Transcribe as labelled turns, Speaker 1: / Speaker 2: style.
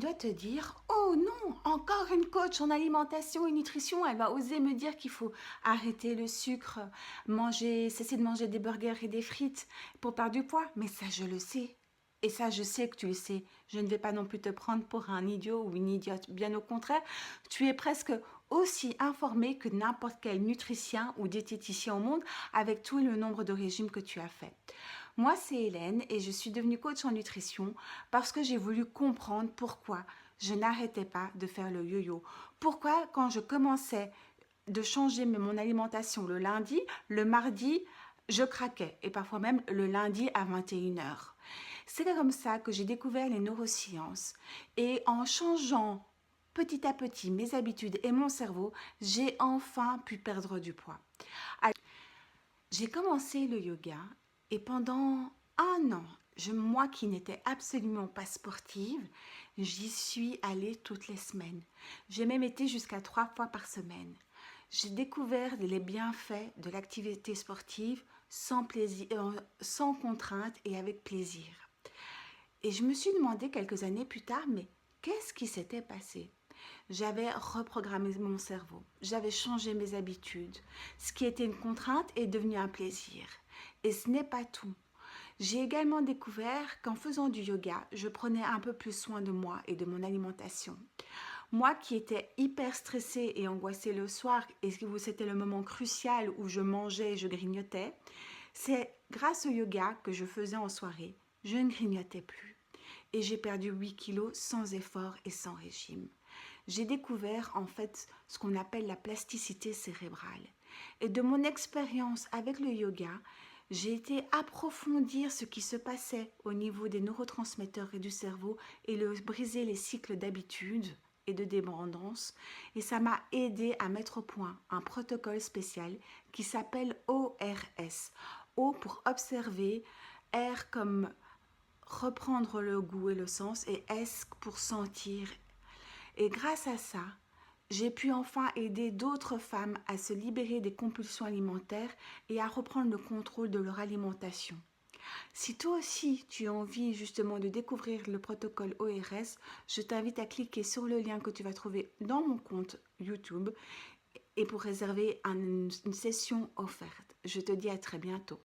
Speaker 1: Tu dois te dire, oh non, encore une coach en alimentation et nutrition, elle va oser me dire qu'il faut arrêter le sucre, cesser de manger des burgers et des frites pour perdre du poids. Mais ça, je le sais. Et ça, je sais que tu le sais. Je ne vais pas non plus te prendre pour un idiot ou une idiote. Bien au contraire, tu es presque aussi informé que n'importe quel nutricien ou diététicien au monde avec tout le nombre de régimes que tu as fait. Moi, c'est Hélène et je suis devenue coach en nutrition parce que j'ai voulu comprendre pourquoi je n'arrêtais pas de faire le yo-yo. Pourquoi, quand je commençais de changer mon alimentation le lundi, le mardi, je craquais et parfois même le lundi à 21 h. C'est comme ça que j'ai découvert les neurosciences et en changeant petit à petit mes habitudes et mon cerveau, j'ai enfin pu perdre du poids. J'ai commencé le yoga et pendant un an, moi qui n'étais absolument pas sportive, j'y suis allée toutes les semaines. J'ai même été jusqu'à 3 fois par semaine. J'ai découvert les bienfaits de l'activité sportive sans plaisir, sans contrainte et avec plaisir. Et je me suis demandé quelques années plus tard, mais qu'est-ce qui s'était passé? J'avais reprogrammé mon cerveau, j'avais changé mes habitudes. Ce qui était une contrainte est devenu un plaisir. Et ce n'est pas tout. J'ai également découvert qu'en faisant du yoga, je prenais un peu plus soin de moi et de mon alimentation. Moi qui étais hyper stressée et angoissée le soir, et c'était le moment crucial où je mangeais et je grignotais, c'est grâce au yoga que je faisais en soirée, je ne grignotais plus. Et j'ai perdu 8 kilos sans effort et sans régime. J'ai découvert en fait ce qu'on appelle la plasticité cérébrale. Et de mon expérience avec le yoga, j'ai été approfondir ce qui se passait au niveau des neurotransmetteurs et du cerveau et briser les cycles d'habitude et de dépendance. Et ça m'a aidé à mettre au point un protocole spécial qui s'appelle ORS. O pour observer, R comme reprendre le goût et le sens et S pour sentir. Et grâce à ça, j'ai pu enfin aider d'autres femmes à se libérer des compulsions alimentaires et à reprendre le contrôle de leur alimentation. Si toi aussi tu as envie justement de découvrir le protocole ORS, je t'invite à cliquer sur le lien que tu vas trouver dans mon compte YouTube et pour réserver une session offerte. Je te dis à très bientôt.